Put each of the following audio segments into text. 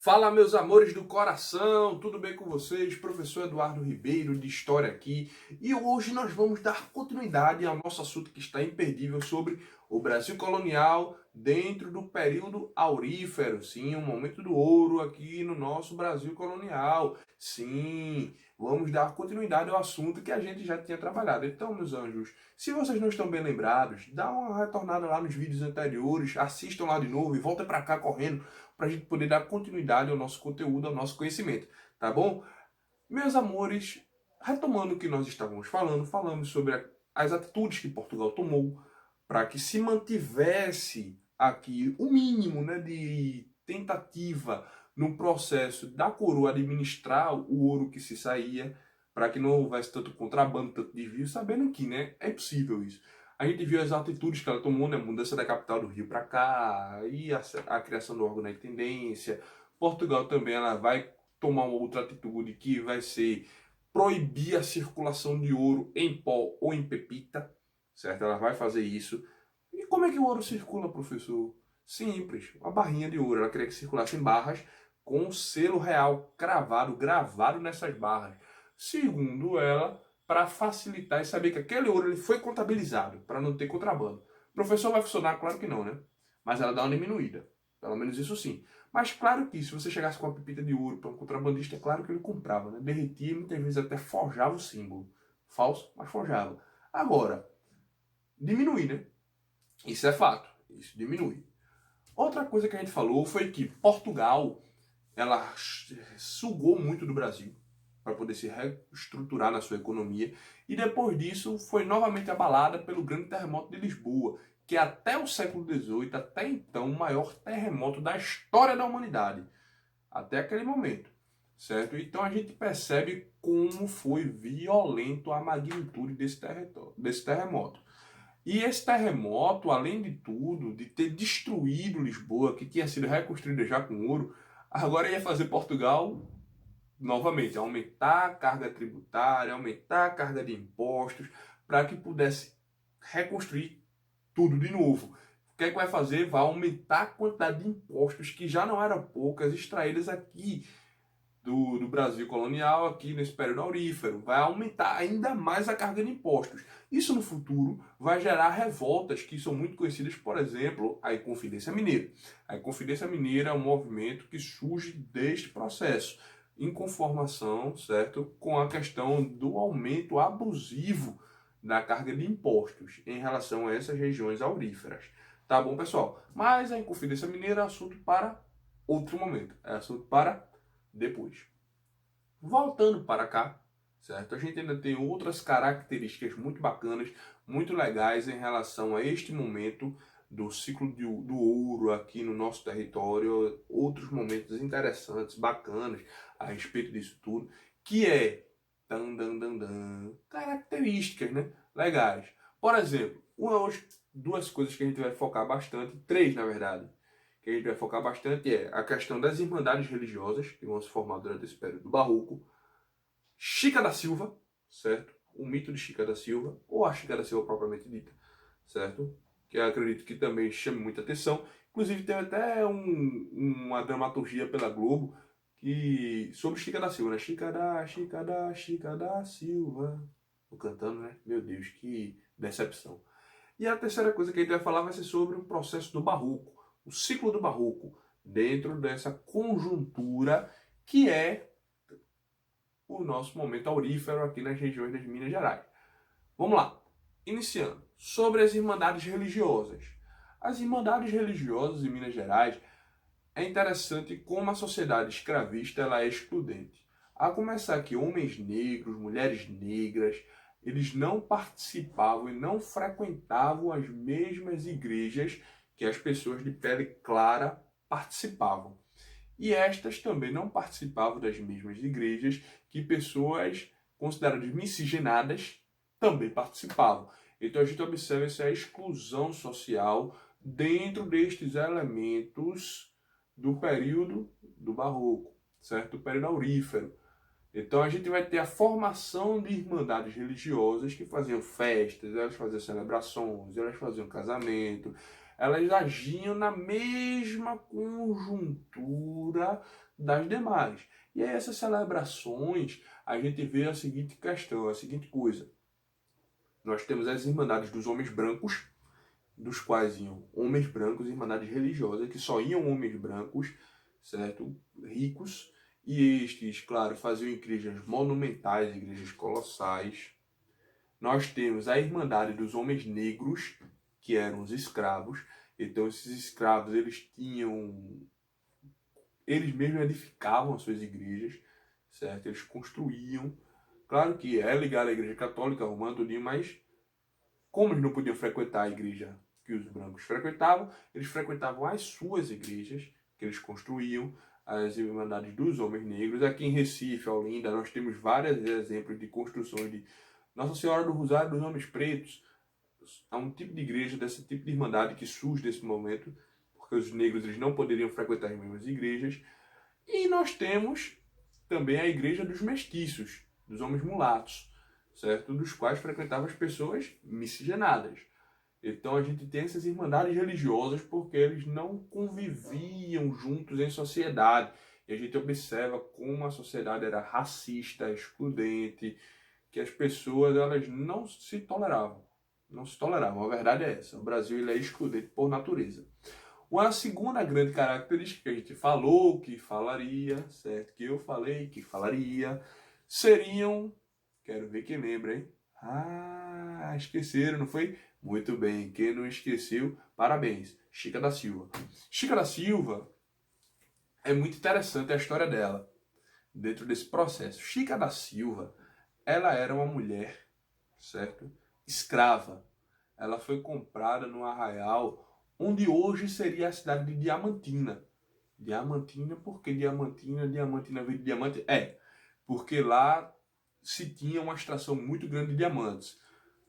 Fala, meus amores do coração, tudo bem com vocês? Professor Eduardo Ribeiro, de História aqui. E hoje nós vamos dar continuidade ao nosso assunto que está imperdível sobre o Brasil colonial dentro do período aurífero. Sim, o momento do ouro aqui no nosso Brasil colonial. Sim, vamos dar continuidade ao assunto que a gente já tinha trabalhado. Então, meus anjos, se vocês não estão bem lembrados, dá uma retornada lá nos vídeos anteriores, assistam lá de novo e voltem para cá correndo, para a gente poder dar continuidade ao nosso conteúdo, ao nosso conhecimento, tá bom? Meus amores, retomando o que nós estávamos falando, falamos sobre as atitudes que Portugal tomou para que se mantivesse aqui o mínimo, né, de tentativa no processo da coroa administrar o ouro que se saía, para que não houvesse tanto contrabando, tanto desvio, sabendo que, né, é impossível isso. A gente viu as atitudes que ela tomou, né? Mudança da capital do Rio para cá, e a criação do órgão da intendência. Portugal também ela vai tomar uma outra atitude que vai ser proibir a circulação de ouro em pó ou em pepita, certo? Ela vai fazer isso. E como é que o ouro circula, professor? Simples, uma barrinha de ouro. Ela queria que circulasse em barras com selo real cravado, gravado nessas barras. Segundo ela, para facilitar e saber que aquele ouro ele foi contabilizado, para não ter contrabando. O professor vai funcionar? Claro que não, né? Mas ela dá uma diminuída. Pelo menos isso sim. Mas claro que se você chegasse com uma pepita de ouro para um contrabandista, é claro que ele comprava, né? Derretia e muitas vezes até forjava o símbolo. Falso, mas forjava. Agora, diminui, né? Isso é fato. Isso diminui. Outra coisa que a gente falou foi que Portugal, ela sugou muito do Brasil para poder se reestruturar na sua economia, e depois disso foi novamente abalada pelo grande terremoto de Lisboa, que até o século XVIII, até então, o maior terremoto da história da humanidade, até aquele momento, certo? Então a gente percebe como foi violento a magnitude desse terremoto. E esse terremoto, além de tudo, de ter destruído Lisboa, que tinha sido reconstruída já com ouro, agora ia fazer Portugal novamente, aumentar a carga tributária, aumentar a carga de impostos, para que pudesse reconstruir tudo de novo. O que é que vai fazer? Vai aumentar a quantidade de impostos, que já não eram poucas, extraídas aqui do Brasil colonial, aqui nesse período aurífero. Vai aumentar ainda mais a carga de impostos. Isso no futuro vai gerar revoltas que são muito conhecidas, por exemplo, a Inconfidência Mineira. A Inconfidência Mineira é um movimento que surge deste processo, em conformação, certo, com a questão do aumento abusivo da carga de impostos em relação a essas regiões auríferas. Tá bom, pessoal? Mas a Inconfidência Mineira é assunto para outro momento, é assunto para depois. Voltando para cá, certo? A gente ainda tem outras características muito bacanas, muito legais em relação a este momento do ciclo do ouro aqui no nosso território, outros momentos interessantes, bacanas a respeito disso tudo, que é características, né, legais. Por exemplo, duas coisas que a gente vai focar bastante, três na verdade, que a gente vai focar bastante é a questão das irmandades religiosas, que vão se formar durante esse período do Barroco, Chica da Silva, certo? O mito de Chica da Silva, ou a Chica da Silva propriamente dita, certo? Que eu acredito que também chame muita atenção. Inclusive tem até uma dramaturgia pela Globo sobre Chica da Silva, né? Chica da Silva. Tô cantando, né? Meu Deus, que decepção. E a terceira coisa que a gente vai falar vai ser sobre o processo do Barroco, o ciclo do Barroco, dentro dessa conjuntura que é o nosso momento aurífero aqui nas regiões das Minas Gerais. Vamos lá. Iniciando. Sobre as irmandades religiosas. As irmandades religiosas em Minas Gerais é interessante como a sociedade escravista ela é excludente. A começar que homens negros, mulheres negras, eles não participavam e não frequentavam as mesmas igrejas que as pessoas de pele clara participavam. E estas também não participavam das mesmas igrejas que pessoas consideradas miscigenadas também participavam. Então a gente observa essa exclusão social dentro destes elementos do período do Barroco, certo? Do período aurífero. Então a gente vai ter a formação de irmandades religiosas que faziam festas, elas faziam celebrações, elas faziam casamento, elas agiam na mesma conjuntura das demais. E aí essas celebrações, a gente vê a seguinte questão, a seguinte coisa. Nós temos as Irmandades dos Homens Brancos, dos quais iam homens brancos, irmandades religiosas, que só iam homens brancos, certo? Ricos. E estes, claro, faziam igrejas monumentais, igrejas colossais. Nós temos a Irmandade dos Homens Negros, que eram os escravos. Então esses escravos, eles mesmos edificavam as suas igrejas, certo? Eles construíam. Claro que é ligado à igreja católica, romana, tudinho, mas como eles não podiam frequentar a igreja que os brancos frequentavam, eles frequentavam as suas igrejas, que eles construíam, as Irmandades dos Homens Negros. Aqui em Recife, Olinda, nós temos vários exemplos de construções de Nossa Senhora do Rosário dos Homens Pretos. Há um tipo de igreja, desse tipo de irmandade que surge nesse momento, porque os negros eles não poderiam frequentar as mesmas igrejas. E nós temos também a igreja dos mestiços, dos homens mulatos, certo? Dos quais frequentavam as pessoas miscigenadas. Então a gente tem essas irmandades religiosas porque eles não conviviam juntos em sociedade. E a gente observa como a sociedade era racista, excludente, que as pessoas elas não se toleravam. Não se toleravam, a verdade é essa. O Brasil ele é excludente por natureza. Uma segunda grande característica que a gente falou, que falaria, certo? Que eu falei, que falaria, seriam... Quero ver quem lembra, hein? Ah, esqueceram, não foi? Muito bem, quem não esqueceu, parabéns. Chica da Silva. Chica da Silva, é muito interessante a história dela, dentro desse processo. Chica da Silva, ela era uma mulher, certo? Escrava. Ela foi comprada no arraial, onde hoje seria a cidade de Diamantina. Diamantina, por que Diamantina? Diamantina veio de diamante? Porque lá se tinha uma extração muito grande de diamantes.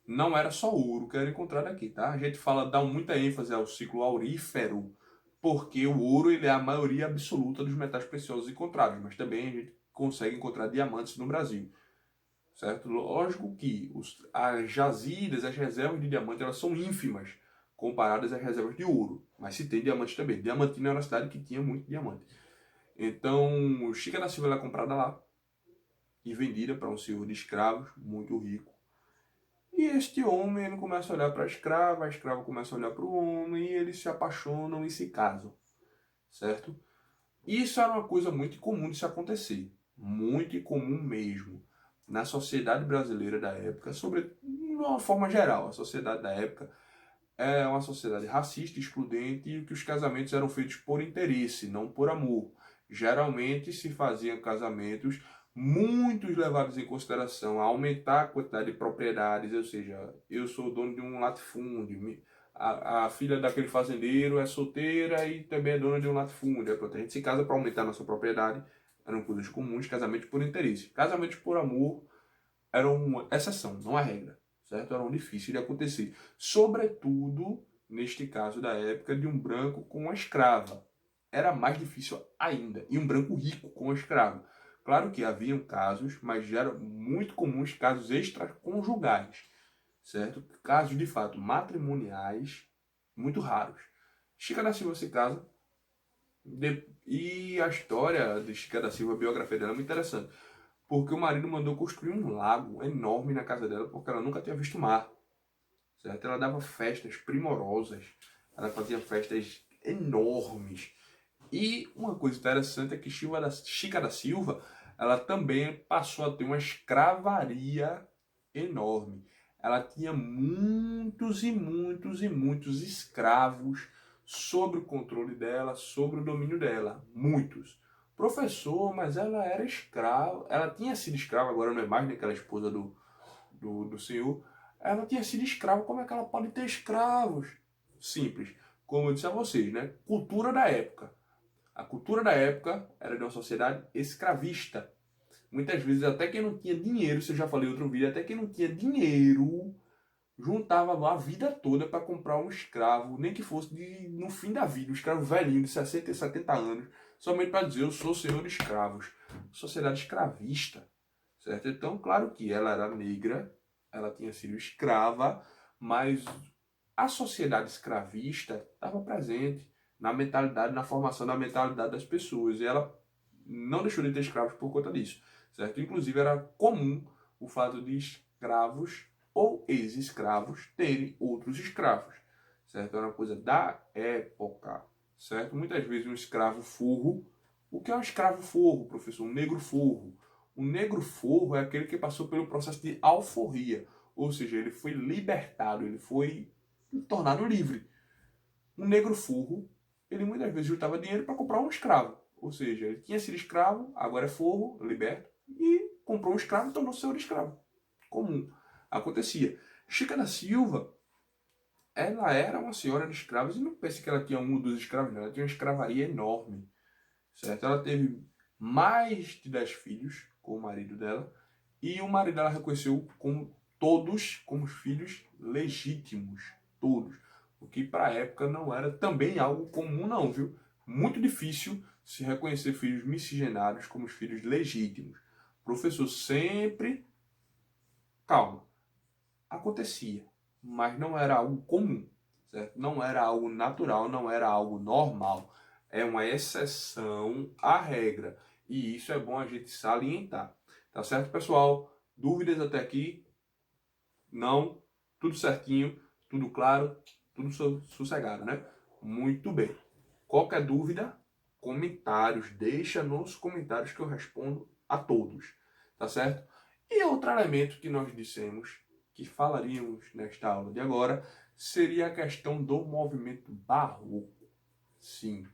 Não era só ouro que era encontrado aqui, tá? A gente dá muita ênfase ao ciclo aurífero, porque o ouro ele é a maioria absoluta dos metais preciosos encontrados, mas também a gente consegue encontrar diamantes no Brasil, certo? Lógico que as jazidas, as reservas de diamante, elas são ínfimas comparadas às reservas de ouro, mas se tem diamantes também. Diamantina era uma cidade que tinha muito diamante. Então, Chica da Silva é comprada lá e vendida para um senhor de escravos muito rico. E este homem ele começa a olhar para a escrava começa a olhar para o homem e eles se apaixonam e se casam, certo? Isso era uma coisa muito comum de se acontecer, muito comum mesmo, na sociedade brasileira da época, sobre de uma forma geral. A sociedade da época é uma sociedade racista, excludente, e que os casamentos eram feitos por interesse, não por amor. Geralmente se faziam casamentos muitos levados em consideração a aumentar a quantidade de propriedades, ou seja, eu sou dono de um latifúndio, a filha daquele fazendeiro é solteira e também é dona de um latifúndio. A gente se casa para aumentar a nossa propriedade, eram coisas comuns, casamentos por interesse. Casamentos por amor eram uma exceção, não a regra, certo? Eram difíceis de acontecer, sobretudo, neste caso da época, de um branco com uma escrava. Era mais difícil ainda, e um branco rico com uma escrava. Claro que haviam casos, mas já eram muito comuns casos extraconjugais, certo? Casos de fato matrimoniais, muito raros. Chica da Silva se casa, e a história de Chica da Silva, a biografia dela é muito interessante, porque o marido mandou construir um lago enorme na casa dela, porque ela nunca tinha visto mar, certo? Ela dava festas primorosas, ela fazia festas enormes. E uma coisa interessante é que Chica da Silva, ela também passou a ter uma escravaria enorme. Ela tinha muitos e muitos e muitos escravos sob o controle dela, sobre o domínio dela. Muitos. Professor, mas ela era escrava. Ela tinha sido escrava, agora não é mais naquela esposa do senhor. Ela tinha sido escrava, como é que ela pode ter escravos? Simples. Como eu disse a vocês, né? Cultura da época. A cultura da época era de uma sociedade escravista. Muitas vezes, até quem não tinha dinheiro, se eu já falei em outro vídeo, até quem não tinha dinheiro, juntava lá a vida toda para comprar um escravo, nem que fosse no fim da vida, um escravo velhinho de 60 e 70 anos, somente para dizer, eu sou senhor de escravos. Sociedade escravista, certo? Então, claro que ela era negra, ela tinha sido escrava, mas a sociedade escravista estava presente na mentalidade, na formação da mentalidade das pessoas. E ela não deixou de ter escravos por conta disso, certo? Inclusive era comum o fato de escravos ou ex-escravos terem outros escravos, certo? Era uma coisa da época, certo? Muitas vezes um escravo forro. O que é um escravo forro, professor? Um negro forro. O negro forro é aquele que passou pelo processo de alforria, ou seja, ele foi libertado, ele foi tornado livre. Um negro forro, ele muitas vezes juntava dinheiro para comprar um escravo, ou seja, ele tinha sido escravo, agora é forro, liberto, e comprou um escravo e tornou-se seu escravo. Comum. Acontecia. Chica da Silva, ela era uma senhora de escravos, e não pense que ela tinha um dos escravos, não. Ela tinha uma escravaria enorme, certo? Ela teve mais de 10 filhos com o marido dela, e o marido dela reconheceu como todos como filhos legítimos, todos. O que para a época não era também algo comum não, viu? Muito difícil se reconhecer filhos miscigenados como os filhos legítimos. O professor sempre, calma, acontecia, mas não era algo comum, certo? Não era algo natural, não era algo normal. É uma exceção à regra. E isso é bom a gente salientar. Tá certo, pessoal? Dúvidas até aqui? Não? Tudo certinho, tudo claro, tudo sossegado, né? Muito bem. Qualquer dúvida, comentários, deixa nos comentários que eu respondo a todos, tá certo? E outro elemento que nós dissemos que falaríamos nesta aula de agora seria a questão do movimento barroco. Sim,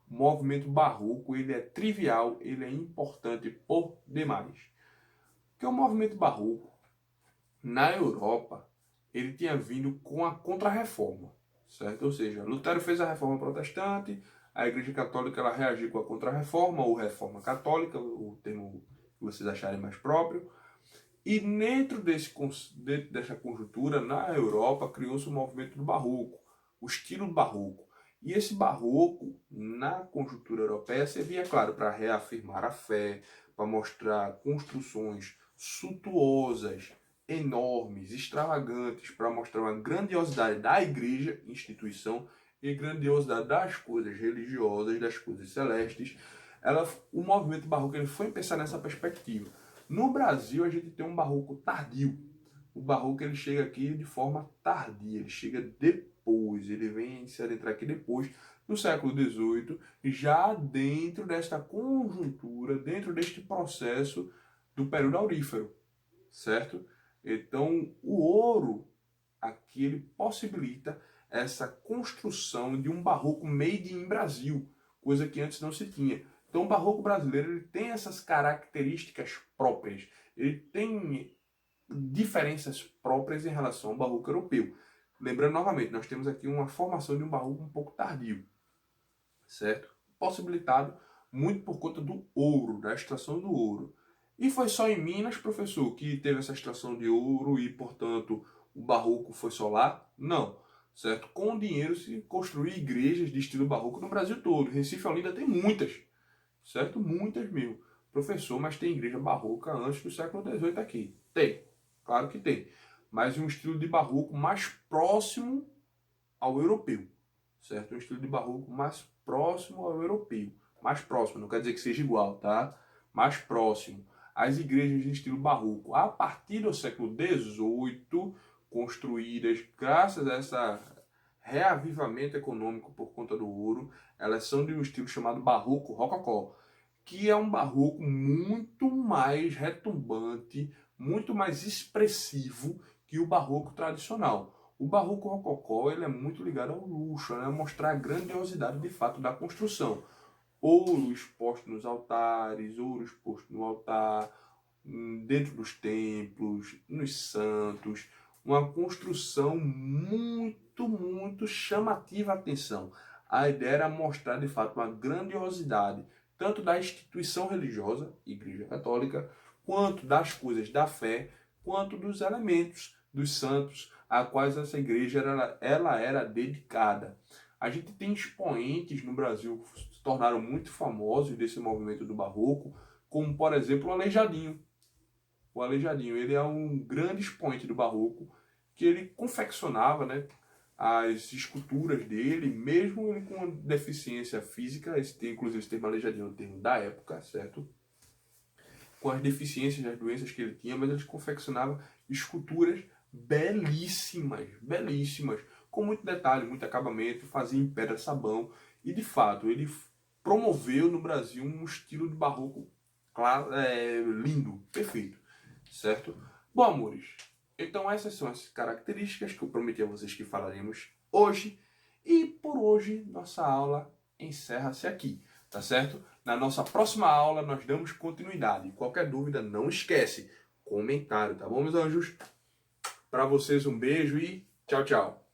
o movimento barroco ele é trivial, ele é importante por demais. Porque o movimento barroco na Europa ele tinha vindo com a Contra-Reforma, certo? Ou seja, Lutero fez a Reforma Protestante, a Igreja Católica ela reagiu com a Contra-Reforma ou Reforma Católica, o termo que vocês acharem mais próprio. E dentro dessa conjuntura, na Europa, criou-se o movimento do Barroco, o estilo barroco. E esse barroco, na conjuntura europeia, servia, claro, para reafirmar a fé, para mostrar construções suntuosas, enormes, extravagantes, para mostrar uma grandiosidade da igreja, instituição, e grandiosidade das coisas religiosas, das coisas celestes. O movimento barroco ele foi pensar nessa perspectiva. No Brasil, a gente tem um barroco tardio. O barroco ele chega aqui de forma tardia, ele chega depois, ele vem se adentrar aqui depois, no século XVIII, já dentro desta conjuntura, dentro deste processo do período aurífero, certo? Então, o ouro aqui ele possibilita essa construção de um barroco made in Brasil, coisa que antes não se tinha. Então, o barroco brasileiro ele tem essas características próprias, ele tem diferenças próprias em relação ao barroco europeu. Lembrando novamente, nós temos aqui uma formação de um barroco um pouco tardio, certo? Possibilitado muito por conta do ouro, da extração do ouro. E foi só em Minas, professor, que teve essa extração de ouro e, portanto, o barroco foi só lá? Não, certo? Com o dinheiro se construiu igrejas de estilo barroco no Brasil todo. Recife e Olinda tem muitas, certo? Muitas mil. Professor, mas tem igreja barroca antes do século XVIII aqui. Tem, claro que tem. Mas um estilo de barroco mais próximo ao europeu, certo? Um estilo de barroco mais próximo ao europeu. Mais próximo, não quer dizer que seja igual, tá? Mais próximo. As igrejas de estilo barroco, a partir do século XVIII, construídas graças a esse reavivamento econômico por conta do ouro, elas são de um estilo chamado barroco rococó, que é um barroco muito mais retumbante, muito mais expressivo que o barroco tradicional. O barroco rococó ele é muito ligado ao luxo, né? A mostrar a grandiosidade de fato da construção. Ouro exposto nos altares, ouro exposto no altar, dentro dos templos, nos santos. Uma construção muito chamativa a atenção. A ideia era mostrar de fato uma grandiosidade, tanto da instituição religiosa, Igreja Católica, quanto das coisas da fé, quanto dos elementos dos santos a quais essa igreja ela era dedicada. A gente tem expoentes no Brasil que se tornaram muito famosos desse movimento do barroco, como, por exemplo, o Aleijadinho. O Aleijadinho, ele é um grande expoente do barroco, que ele confeccionava, né, as esculturas dele, mesmo ele com deficiência física, inclusive esse termo aleijadinho é um termo da época, certo? Com as deficiências, as doenças que ele tinha, mas ele confeccionava esculturas belíssimas, belíssimas, com muito detalhe, muito acabamento, fazia em pedra sabão, e de fato ele promoveu no Brasil um estilo de barroco lindo, perfeito, certo? Bom, amores, então essas são as características que eu prometi a vocês que falaremos hoje, e por hoje nossa aula encerra-se aqui, tá certo? Na nossa próxima aula nós damos continuidade. Qualquer dúvida, não esquece, comentário, tá bom, meus anjos? Para vocês um beijo e tchau, tchau.